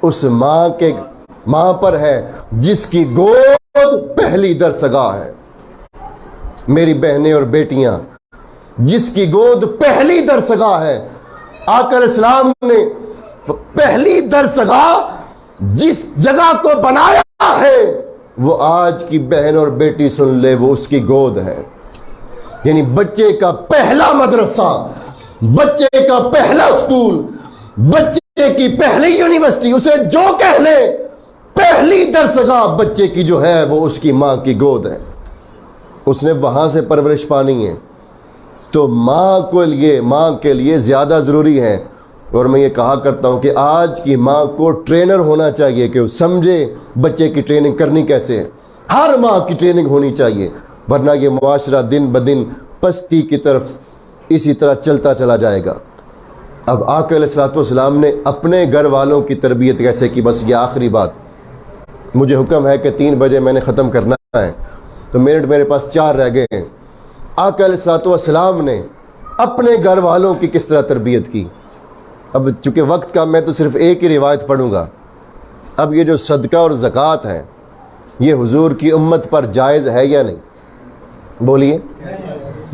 اس ماں پر ہے جس کی گود پہلی درسگاہ ہے۔ میری بہنیں اور بیٹیاں، جس کی گود پہلی درسگاہ ہے، آقا علیہ السلام نے پہلی درسگاہ جس جگہ کو بنایا ہے وہ آج کی بہن اور بیٹی سن لے، وہ اس کی گود ہے۔ یعنی بچے کا پہلا مدرسہ، بچے کا پہلا سکول، بچے کی پہلی یونیورسٹی، اسے جو کہہ لے، پہلی درسگاہ بچے کی جو ہے وہ اس کی ماں کی گود ہے۔ اس نے وہاں سے پرورش پانی ہے، تو ماں کے لیے زیادہ ضروری ہے۔ اور میں یہ کہا کرتا ہوں کہ آج کی ماں کو ٹرینر ہونا چاہیے کہ وہ سمجھے بچے کی ٹریننگ کرنی کیسے ہے۔ ہر ماں کی ٹریننگ ہونی چاہیے، ورنہ یہ معاشرہ دن بدن پستی کی طرف اسی طرح چلتا چلا جائے گا۔ اب آقا علیہ السلام نے اپنے گھر والوں کی تربیت کیسے کی، بس یہ آخری بات۔ مجھے حکم ہے کہ 3 بجے میں نے ختم کرنا ہے، تو منٹ میرے پاس 4 رہ گئے ہیں۔ آقا علیہ السلام نے اپنے گھر والوں کی کس طرح تربیت کی۔ اب چونکہ وقت کا، میں تو صرف ایک ہی روایت پڑھوں گا۔ اب یہ جو صدقہ اور زکوٰۃ ہے، یہ حضور کی امت پر جائز ہے یا نہیں؟ بولیے،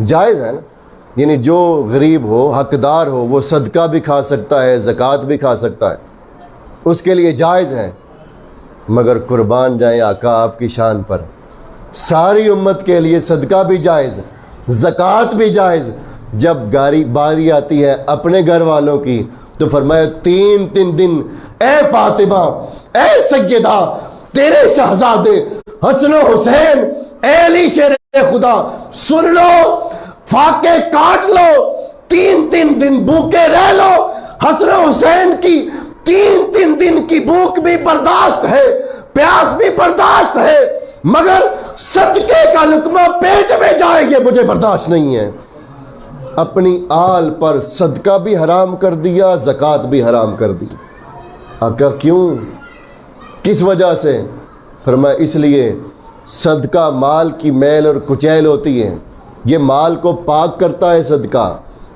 جائز ہے نا؟ یعنی جو غریب ہو، حقدار ہو، وہ صدقہ بھی کھا سکتا ہے، زکوٰۃ بھی کھا سکتا ہے، اس کے لیے جائز ہے۔ مگر قربان جائیں آقا آپ کی شان پر، ساری امت کے لیے صدقہ بھی جائز، زکوٰۃ بھی جائز۔ جب باری آتی ہے اپنے گھر والوں کی تو فرمایا 3 دن اے فاطمہ، اے سیدہ، تیرے شہزادے حسن و حسین، اے علی شیر خدا، سن لو، فاقے کاٹ لو، 3 دن بھوکے رہ لو۔ حسن و حسین کی 3 دن کی بھوک بھی برداشت ہے، پیاس بھی برداشت ہے، مگر صدقے کا لقمہ پیٹ میں جائے گے مجھے برداشت نہیں ہے۔ اپنی آل پر صدقہ بھی حرام کر دیا، زکوٰۃ بھی حرام کر دی۔ آقا کیوں، کس وجہ سے؟ فرمایا اس لیے صدقہ مال کی میل اور کچیل ہوتی ہے، یہ مال کو پاک کرتا ہے صدقہ،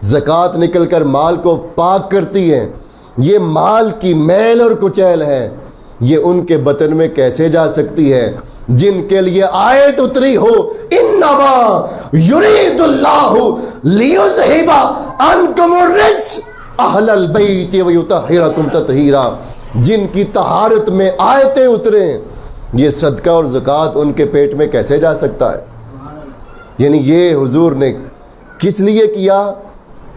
زکوٰۃ نکل کر مال کو پاک کرتی ہے۔ یہ مال کی میل اور کچیل ہے، یہ ان کے بطن میں کیسے جا سکتی ہے جن کے لیے آیت اتری ہو، انما یرید اللہ لیذہب عنکم الرجس اہل البیت ویطہرکم تطہیرا، جن کی طہارت میں آیتیں اتریں، یہ صدقہ اور زکوٰۃ ان کے پیٹ میں کیسے جا سکتا ہے؟ یعنی یہ حضور نے کس لیے کیا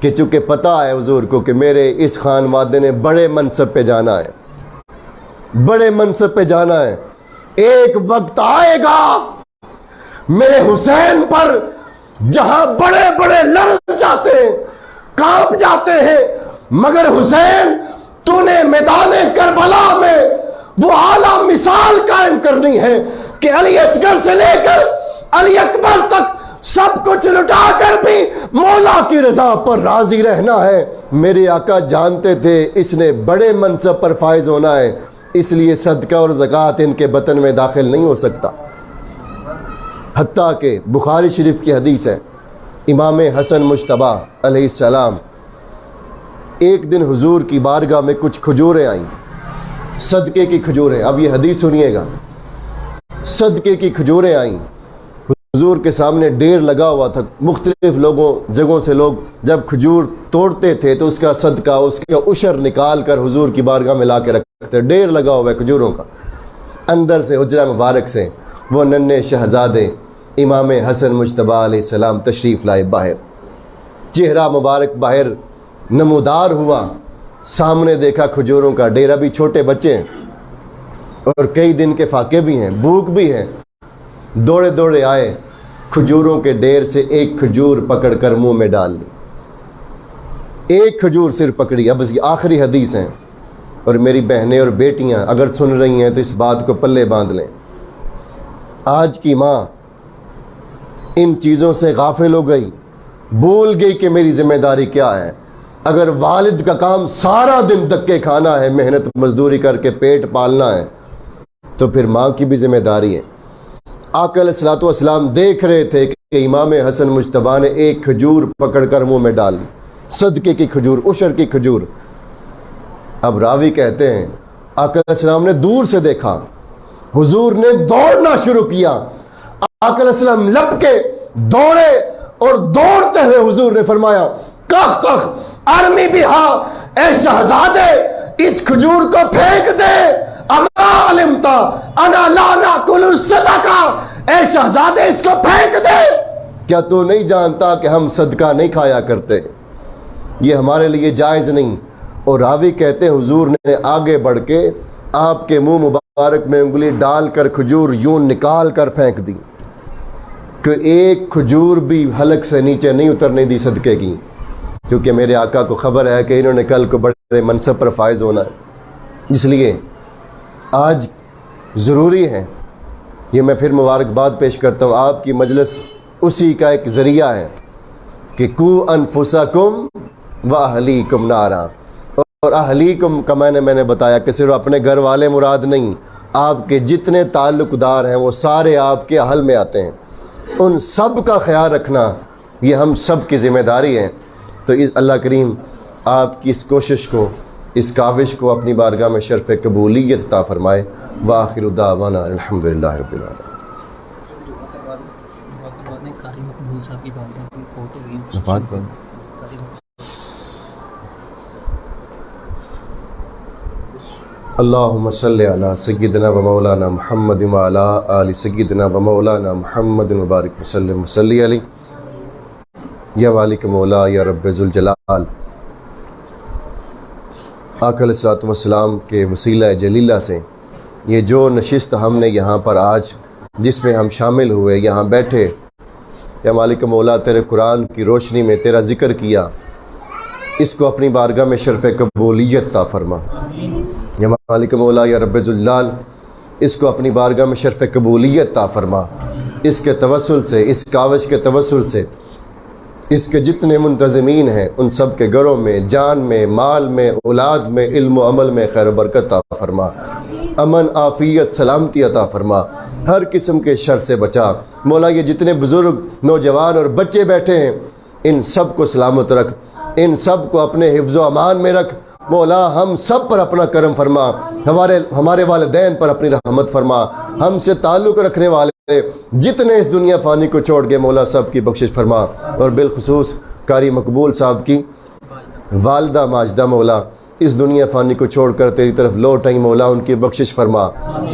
کہ چونکہ پتہ ہے حضور کو کہ میرے اس خانوادے نے بڑے منصب پہ جانا ہے، بڑے منصب پہ جانا ہے۔ ایک وقت آئے گا میرے حسین پر جہاں بڑے بڑے لرز جاتے ہیں، کانپ جاتے ہیں، مگر حسین تو نے میدان کربلا میں وہ اعلیٰ مثال قائم کرنی ہے کہ علی اصغر سے لے کر علی اکبر تک سب کچھ لٹا کر بھی مولا کی رضا پر راضی رہنا ہے۔ میرے آقا جانتے تھے اس نے بڑے منصب پر فائز ہونا ہے، اس لیے صدقہ اور زکوٰۃ ان کے بطن میں داخل نہیں ہو سکتا۔ حتیٰ کہ بخاری شریف کی حدیث ہے، امام حسن مجتبیٰ علیہ السلام ایک دن حضور کی بارگاہ میں کچھ کھجوریں آئیں، صدقے کی کھجوریں۔ اب یہ حدیث سنیے گا، صدقے کی کھجوریں آئیں، حضور کے سامنے ڈیر لگا ہوا تھا، مختلف جگہوں سے لوگ جب کھجور توڑتے تھے تو اس کا صدقہ، اس کا عشر نکال کر حضور کی بارگاہ میں لا کے رکھتے، ڈیر لگا ہوا ہے کھجوروں کا۔ اندر سے حجرہ مبارک سے وہ ننھے شہزادے امام حسن مجتبیٰ علیہ السلام تشریف لائے باہر، چہرہ مبارک باہر نمودار ہوا، سامنے دیکھا کھجوروں کا ڈیر، ابھی چھوٹے بچے ہیں اور کئی دن کے فاقے بھی ہیں، بھوک بھی ہے، دوڑے دوڑے آئے، کھجوروں کے ڈیر سے ایک کھجور پکڑ کر منہ میں ڈال دی، ایک کھجور صرف پکڑی۔ اب بس یہ آخری حدیث ہیں، اور میری بہنیں اور بیٹیاں اگر سن رہی ہیں تو اس بات کو پلے باندھ لیں، آج کی ماں ان چیزوں سے غافل ہو گئی، بھول گئی کہ میری ذمہ داری کیا ہے۔ اگر والد کا کام سارا دن دھکے کھانا ہے، محنت مزدوری کر کے پیٹ پالنا ہے، تو پھر ماں کی بھی ذمہ داری ہے۔ آقا علیہ السلام دیکھ رہے تھے کہ امام حسن مجتبیٰ نے ایک کھجور پکڑ کر منہ میں ڈال لی، صدقے کی کھجور، عشر کی کھجور۔ اب راوی کہتے ہیں आका अलैहिस्सलाम ने दूर से देखा, हुजूर ने दौड़ना शुरू किया। आका अलैहिस्सलाम लपके दौड़े और दौड़ते हुए हुजूर ने फरमाया, कख कख अरमी बिहा, ए शहजादे इस खजूर को फेंक दे। अमा अलिमता अना ला नाकुलु सदका, ए शहजादे इसको फेंक दे। क्या तू नहीं जानता कि हम सदका नहीं खाया करते, ये हमारे लिए जायज़ नहीं। और रावी कहते हैं हुजूर ने आगे बढ़ के आपके मुंह मुबारक में उंगली डालकर खजूर यूं निकाल कर फेंक दी कि एक खजूर भी हलक से नीचे नहीं उतरने दी सदके की, क्योंकि मेरे आका को खबर है कि इन्होंने कल को बड़े मनसब पर फायज होना है। इसलिए आज ज़रूरी है, ये मैं फिर मुबारकबाद पेश करता हूँ, आपकी मजलिस उसी का एक ज़रिया है कि कू अनफुसकुम व अहलीकुम नारा। और अहलीकुम का मैंने बताया कि सिर्फ अपने घर वाले मुराद नहीं, आपके जितने ताल्लुक़दार हैं वो सारे आपके अहल में आते हैं। उन सब का ख्याल रखना ये हम सब की ज़िम्मेदारी है। तो इस अल्लाह करीम आपकी इस कोशिश को, इस काविश को अपनी बारगाह में शर्फ़ कबूलियत अता फ़रमाए। व आखिरु दावाना अल्हम्दुलिल्लाहि रब्बिल आलमीन। अल्लाहुम्मा सल्लि अला सय्यिदिना व मौलाना मुहम्मद व अला आलि सय्यिदिना व मौलाना मुहम्मद व बारिक वसल्लम सल्ली अलैहि या वालिक मौला या रब्ब ज़ुल जलाल। आका अलैहिस्सलातु वस्सलाम के वसीला जलीला से ये जो नशिस्त हमने यहाँ पर आज जिसमें हम शामिल हुए, यहाँ बैठे, या मालिक मौला तेरे कुरान की रोशनी में तेरा ज़िक्र किया, इसको अपनी बारगाह में शर्फ़ कबूलियत अता फरमा। या मालिक मौला या रब्ब ज़ुल जलाल इसको अपनी बारगाह में शर्फ़ कबूलियत अता फरमा। इसके तवस्सुल से, इस काविश के तवस्सुल से इसके जितने मुंतज़मीन हैं उन सब के घरों में, जान में, माल में, औलाद में, इल्म व अमल में खैर बरकत अता फरमा। अमन, आफ़ियत, सलामती अता फरमा। हर किस्म के शर से बचा। मौला ये जितने बुज़ुर्ग, नौजवान और बच्चे बैठे हैं इन सब को सलामत रख, इन सब को अपने हिफ्ज़ व अमान में रख। मौला हम सब पर अपना करम फरमा, हमारे वालिदैन पर अपनी रहमत फरमा। हमसे ताल्लुक़ रखने वाले जितने इस दुनिया फ़ानी को छोड़ गए मौला सब की बख्शिश फरमा। और बिलखुसूस कारी मकबूल साहब की वालदा माजदा मौला इस दुनिया फ़ानी को छोड़कर तेरी तरफ लौट आई, मौला उनकी बख्शिश फरमा,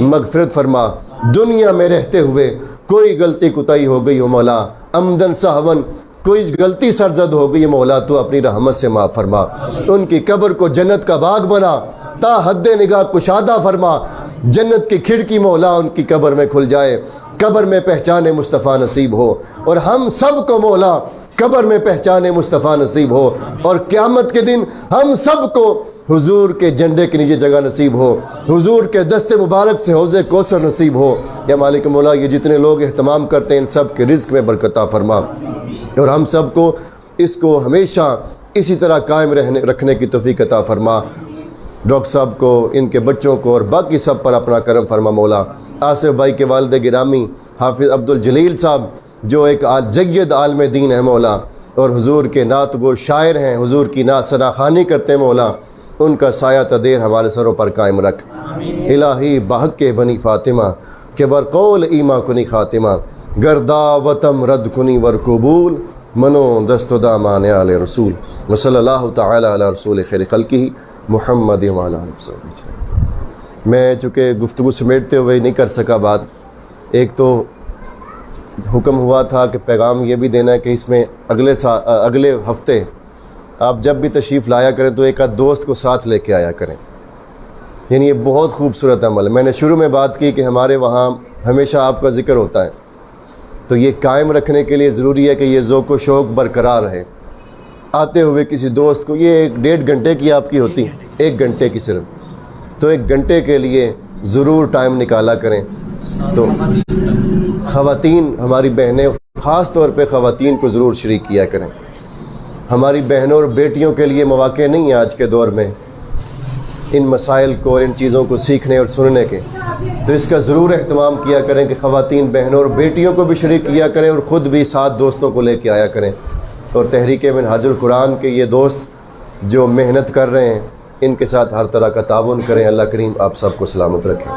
मगफिरत फरमा। दुनिया में रहते हुए कोई गलती कुताही हो गई हो मौला, अमदन सहवन कोई गलती सरजद हो गई मौला, तो अपनी रहमत से माफ़ फरमा। उनकी कब्र को जन्नत का बाग बना, ता हद्दे निगाह कुशादा फरमा। जन्नत की खिड़की मौला उनकी कब्र में खुल जाए, कब्र में पहचाने मुस्तफ़ा नसीब हो। और हम सब को मौला कब्र में पहचाने मुस्तफ़ा नसीब हो, और क़यामत के दिन हम सब को हुजूर के झंडे के नीचे जगह नसीब हो, हुजूर के दस्ते मुबारक से हौज़े कौसर नसीब हो। या मालिक मौला ये जितने लोग एहतमाम करते हैं इन सब के रिज़्क़ में बरकत अता फरमा, और हम सब को इसको हमेशा इसी तरह कायम रखने की तौफ़ीक़ अता फरमा। डॉक्टर साहब को, इनके बच्चों को और बाकी सब पर अपना करम फरमा मौला। आसिफ भाई के वालिद गिरामी हाफिज़ अब्दुल जलील साहब जो एक जय्यद आलम दीन है मौला, और हुजूर के नात गो शायर हैं, हुजूर की नात सनाखानी करते हैं मौला, उनका साया तदेर हमारे सरों पर कायम रख। इलाही बाहक के बनी फ़ातिमा के बरकौल ईमा कुनी ख़ातिमा, गर्दा वतम रद कुनी वर कबूल, मनो दस्तुदा मान आले रसूल। व सल्लल्लाहु तआला अला रसूल खैर खल्क़िही मुहम्मद व अला आलिहि वसल्लम। मैं चूँकि गुफ्तगू समेटते हुए नहीं कर सका बात, एक तो हुक्म हुआ था कि पैगाम ये भी देना है कि इसमें अगले हफ्ते आप जब भी तशरीफ़ लाया करें तो एक आध दोस्त को साथ लेके आया करें। यानी ये बहुत खूबसूरत अमल है। मैंने शुरू में बात की कि हमारे वहाँ हमेशा आपका ज़िक्र होता है, तो ये कायम रखने के लिए ज़रूरी है कि ये ज़ौक़ व शौक़ बरकरार रहे। आते हुए किसी दोस्त को, ये 1.5 घंटे की आपकी होती, 1 घंटे की सिर्फ, तो 1 घंटे के लिए ज़रूर टाइम निकाला करें। तो ख़वातीन, हमारी बहनें, ख़ास तौर पे ख़वातीन को ज़रूर शरीक किया करें। हमारी बहनों और बेटियों के लिए मौक़े नहीं है आज के दौर में इन मसाइल को और इन चीज़ों को सीखने और सुनने के, तो इसका ज़रूर एहतमाम किया करें कि ख़वातीन बहनों और बेटियों को भी शरीक किया करें, और ख़ुद भी साथ दोस्तों को लेके आया करें। और तहरीक मिनहाजुल कुरान के ये दोस्त जो मेहनत कर रहे हैं, ان کے ساتھ ہر طرح کا تعاون کریں. اللہ کریم آپ سب کو سلامت رکھے.